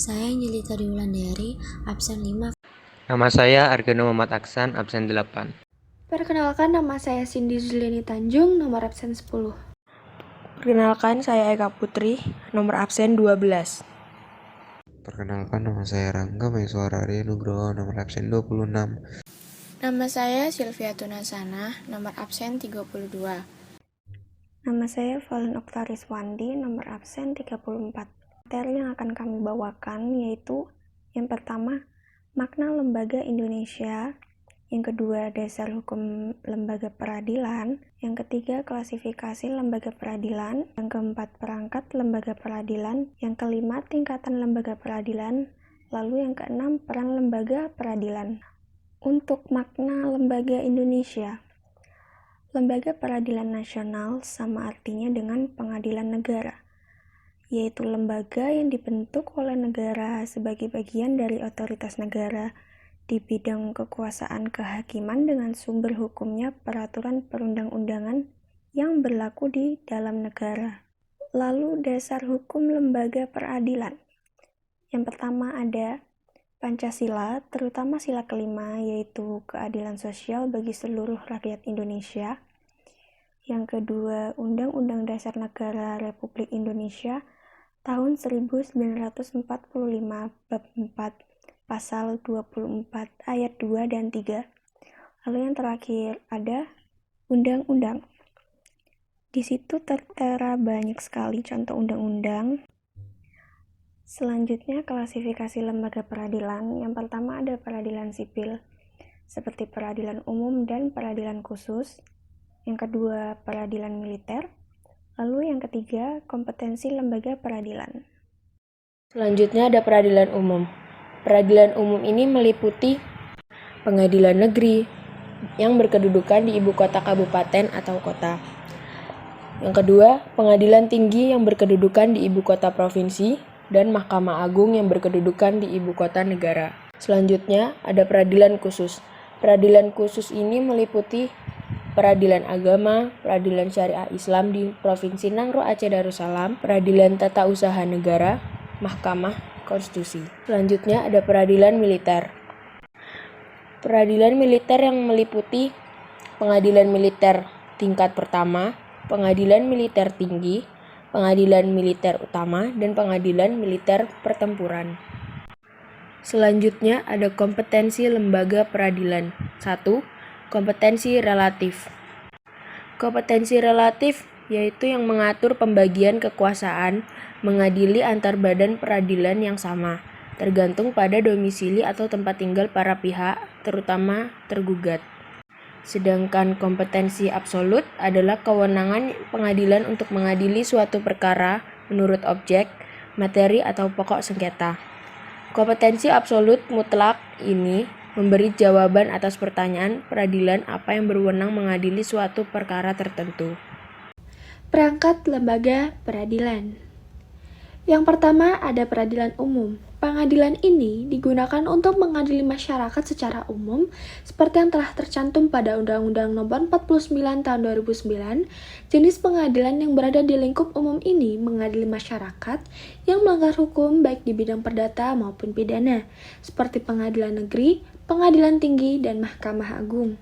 Saya Angelita Wulandari, absen 5. Nama saya Argano Muhammad Aksan, absen 8. Perkenalkan, nama saya Cindy Zuliani Tanjung, nomor absen 10. Perkenalkan, saya Eka Putri, nomor absen 12. Perkenalkan, nama saya Rangga Maiswara Arya Nugroho, nomor absen 26. Nama saya Sylvia Tunasana, nomor absen 32. Nama saya Valen Oktaris Wandi, nomor absen 34. Materi yang akan kami bawakan yaitu yang pertama, makna lembaga Indonesia, yang kedua, dasar hukum lembaga peradilan, yang ketiga, klasifikasi lembaga peradilan, yang keempat, perangkat lembaga peradilan, yang kelima, tingkatan lembaga peradilan, lalu yang keenam, peran lembaga peradilan. Untuk makna lembaga Indonesia, lembaga peradilan nasional sama artinya dengan pengadilan negara, yaitu lembaga yang dibentuk oleh negara sebagai bagian dari otoritas negara di bidang kekuasaan kehakiman dengan sumber hukumnya peraturan perundang-undangan yang berlaku di dalam negara. Lalu dasar hukum lembaga peradilan. Yang pertama ada Pancasila, terutama sila kelima, yaitu keadilan sosial bagi seluruh rakyat Indonesia. Yang kedua, Undang-Undang Dasar Negara Republik Indonesia tahun 1945 bab 4 pasal 24 ayat 2 dan 3. Lalu yang terakhir ada undang-undang. Di situ tertera banyak sekali contoh undang-undang. Selanjutnya klasifikasi lembaga peradilan. Yang pertama ada peradilan sipil, seperti peradilan umum dan peradilan khusus. Yang kedua peradilan militer. Lalu yang ketiga kompetensi lembaga peradilan. Selanjutnya ada peradilan umum. Peradilan umum ini meliputi pengadilan negeri yang berkedudukan di ibu kota kabupaten atau kota. Yang kedua, pengadilan tinggi yang berkedudukan di ibu kota provinsi dan Mahkamah Agung yang berkedudukan di ibu kota negara. Selanjutnya, ada peradilan khusus. Peradilan khusus ini meliputi peradilan agama, peradilan syariah Islam di Provinsi Nangro Aceh Darussalam, peradilan tata usaha negara, Mahkamah Konstitusi. Selanjutnya ada peradilan militer. Peradilan militer yang meliputi pengadilan militer tingkat pertama, pengadilan militer tinggi, pengadilan militer utama, dan pengadilan militer pertempuran. Selanjutnya ada kompetensi lembaga peradilan. 1. Kompetensi relatif. Kompetensi relatif yaitu yang mengatur pembagian kekuasaan mengadili antar badan peradilan yang sama, tergantung pada domisili atau tempat tinggal para pihak, terutama tergugat. Sedangkan kompetensi absolut adalah kewenangan pengadilan untuk mengadili suatu perkara menurut objek, materi, atau pokok sengketa. Kompetensi absolut mutlak ini memberi jawaban atas pertanyaan peradilan apa yang berwenang mengadili suatu perkara tertentu. Perangkat lembaga peradilan. Yang pertama ada peradilan umum. Pengadilan ini digunakan untuk mengadili masyarakat secara umum seperti yang telah tercantum pada Undang-Undang Nomor 49 Tahun 2009. Jenis pengadilan yang berada di lingkup umum ini mengadili masyarakat yang melanggar hukum baik di bidang perdata maupun pidana, seperti pengadilan negeri, pengadilan tinggi, dan Mahkamah Agung.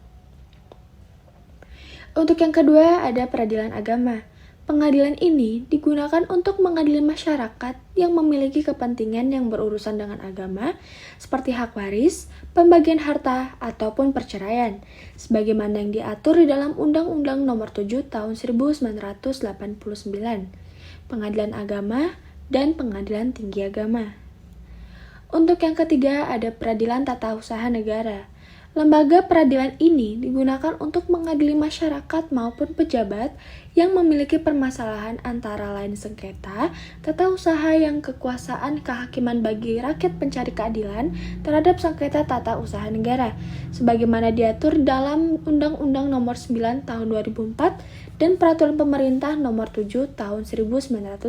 Untuk yang kedua ada peradilan agama. Pengadilan ini digunakan untuk mengadili masyarakat yang memiliki kepentingan yang berurusan dengan agama, seperti hak waris, pembagian harta, ataupun perceraian, sebagaimana yang diatur di dalam Undang-Undang Nomor 7 Tahun 1989, Pengadilan Agama, dan Pengadilan Tinggi Agama. Untuk yang ketiga ada peradilan tata usaha negara. Lembaga peradilan ini digunakan untuk mengadili masyarakat maupun pejabat yang memiliki permasalahan antara lain sengketa, tata usaha yang kekuasaan kehakiman bagi rakyat pencari keadilan terhadap sengketa tata usaha negara, sebagaimana diatur dalam Undang-Undang Nomor 9 Tahun 2004 dan Peraturan Pemerintah Nomor 7 Tahun 1991,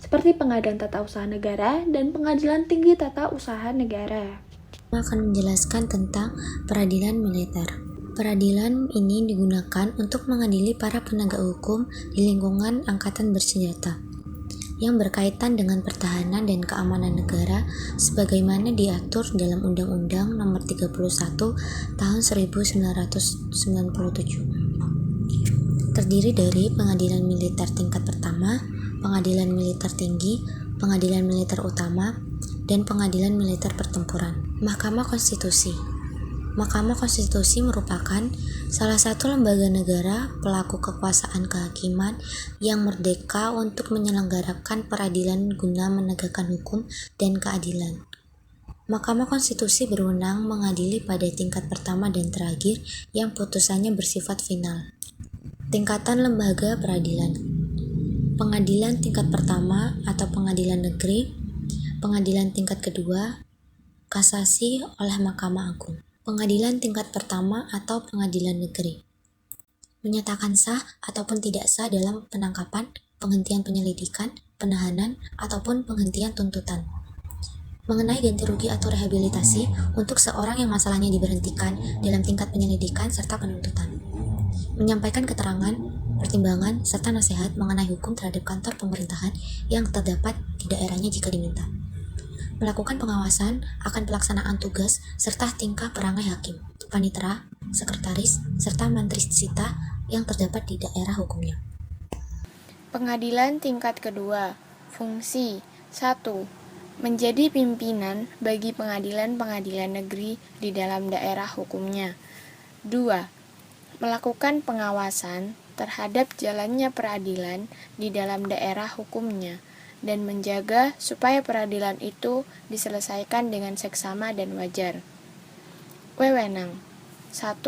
seperti Pengadilan Tata Usaha Negara dan Pengadilan Tinggi Tata Usaha Negara. Akan menjelaskan tentang peradilan militer. Peradilan ini digunakan untuk mengadili para penegak hukum di lingkungan angkatan bersenjata. yang berkaitan dengan pertahanan dan keamanan negara sebagaimana diatur dalam Undang-Undang Nomor 31 Tahun 1997. Terdiri dari pengadilan militer tingkat pertama, pengadilan militer tinggi, pengadilan militer utama, dan pengadilan militer pertempuran. Mahkamah Konstitusi. Mahkamah Konstitusi merupakan salah satu lembaga negara pelaku kekuasaan kehakiman yang merdeka untuk menyelenggarakan peradilan guna menegakkan hukum dan keadilan. Mahkamah Konstitusi berwenang mengadili pada tingkat pertama dan terakhir yang putusannya bersifat final. Tingkatan lembaga peradilan. Pengadilan tingkat pertama atau pengadilan negeri, pengadilan tingkat kedua, kasasi oleh Mahkamah Agung. Pengadilan tingkat pertama atau pengadilan negeri menyatakan sah ataupun tidak sah dalam penangkapan, penghentian penyelidikan, penahanan, ataupun penghentian tuntutan. Mengenai ganti rugi atau rehabilitasi untuk seorang yang masalahnya diberhentikan dalam tingkat penyelidikan serta penuntutan. Menyampaikan keterangan, pertimbangan, serta nasihat mengenai hukum terhadap kantor pemerintahan yang terdapat di daerahnya jika diminta. Melakukan pengawasan akan pelaksanaan tugas serta tingkah perangai hakim, panitera, sekretaris, serta mantri sita yang terdapat di daerah hukumnya. Pengadilan tingkat kedua. Fungsi 1. Menjadi pimpinan bagi pengadilan-pengadilan negeri di dalam daerah hukumnya. 2. Melakukan pengawasan terhadap jalannya peradilan di dalam daerah hukumnya dan menjaga supaya peradilan itu diselesaikan dengan seksama dan wajar. Wewenang 1.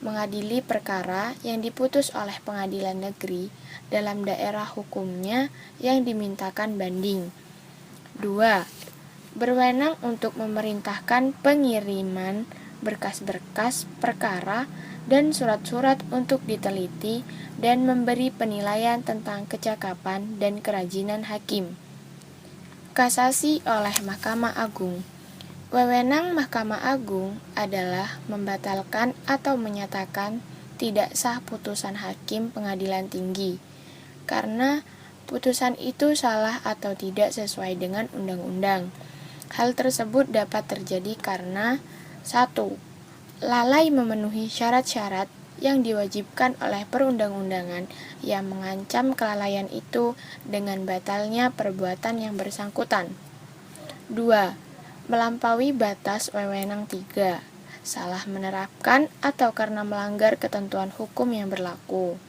Mengadili perkara yang diputus oleh pengadilan negeri dalam daerah hukumnya yang dimintakan banding. 2. Berwenang untuk memerintahkan pengiriman berkas-berkas perkara dan surat-surat untuk diteliti dan memberi penilaian tentang kecakapan dan kerajinan hakim. Kasasi oleh Mahkamah Agung. Wewenang Mahkamah Agung adalah membatalkan atau menyatakan tidak sah putusan hakim pengadilan tinggi, karena putusan itu salah atau tidak sesuai dengan undang-undang. Hal tersebut dapat terjadi karena 1. Lalai memenuhi syarat-syarat yang diwajibkan oleh perundang-undangan yang mengancam kelalaian itu dengan batalnya perbuatan yang bersangkutan. 2. Melampaui batas wewenang 3. Salah menerapkan atau karena melanggar ketentuan hukum yang berlaku.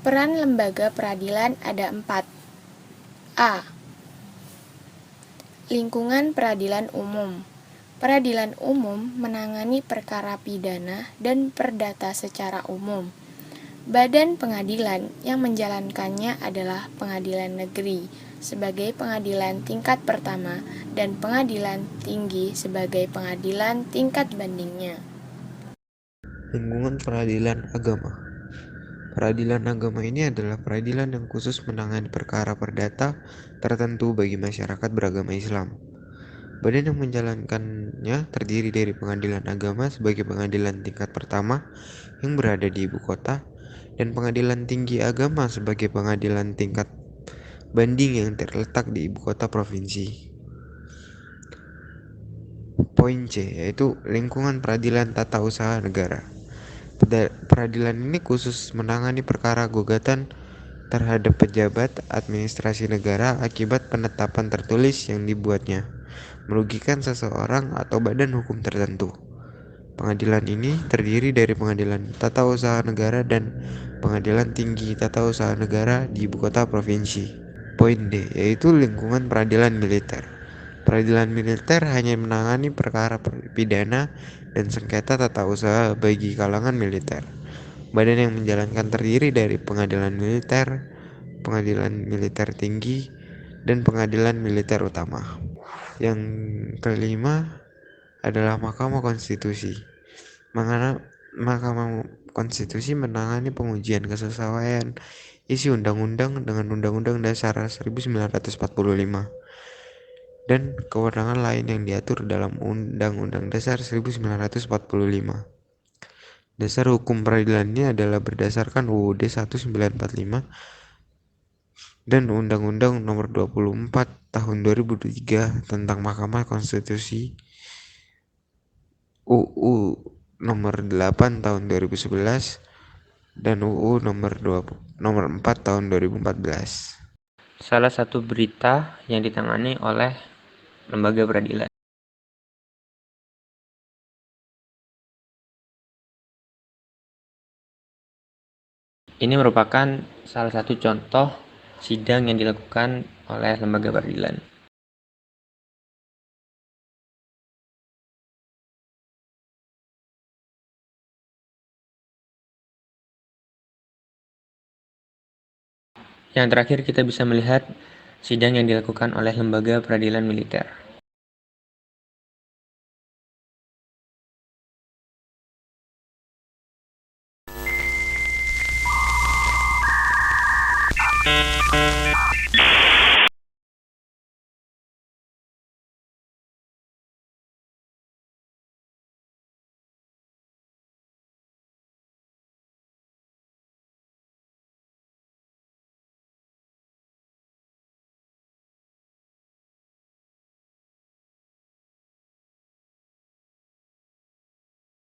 Peran lembaga peradilan ada 4. A. Lingkungan peradilan umum. Peradilan umum menangani perkara pidana dan perdata secara umum. Badan pengadilan yang menjalankannya adalah pengadilan negeri sebagai pengadilan tingkat pertama dan pengadilan tinggi sebagai pengadilan tingkat bandingnya. Lingkungan peradilan agama. Peradilan agama ini adalah peradilan yang khusus menangani perkara perdata tertentu bagi masyarakat beragama Islam. Badan yang menjalankannya terdiri dari pengadilan agama sebagai pengadilan tingkat pertama yang berada di ibu kota dan pengadilan tinggi agama sebagai pengadilan tingkat banding yang terletak di ibu kota provinsi. Poin C, yaitu lingkungan peradilan tata usaha negara. Peradilan ini khusus menangani perkara gugatan terhadap pejabat administrasi negara akibat penetapan tertulis yang dibuatnya merugikan seseorang atau badan hukum tertentu. Pengadilan ini terdiri dari pengadilan tata usaha negara dan pengadilan tinggi tata usaha negara di ibu kota provinsi. Poin D, yaitu lingkungan peradilan militer. Peradilan militer hanya menangani perkara pidana dan sengketa tata usaha bagi kalangan militer. Badan yang menjalankan terdiri dari pengadilan militer tinggi, dan pengadilan militer utama. Yang kelima adalah Mahkamah Konstitusi. Mahkamah Konstitusi menangani pengujian kesesuaian isi undang-undang dengan Undang-Undang Dasar 1945 dan kewenangan lain yang diatur dalam Undang-Undang Dasar 1945. Dasar hukum peradilan ini adalah berdasarkan UUD 1945 dan Undang-Undang Nomor 24 Tahun 2003 tentang Mahkamah Konstitusi, UU Nomor 8 Tahun 2011, dan UU Nomor 4 Tahun 2014. Salah satu berita yang ditangani oleh lembaga peradilan. Ini merupakan salah satu contoh sidang yang dilakukan oleh lembaga peradilan. Yang terakhir kita bisa melihat sidang yang dilakukan oleh lembaga peradilan militer.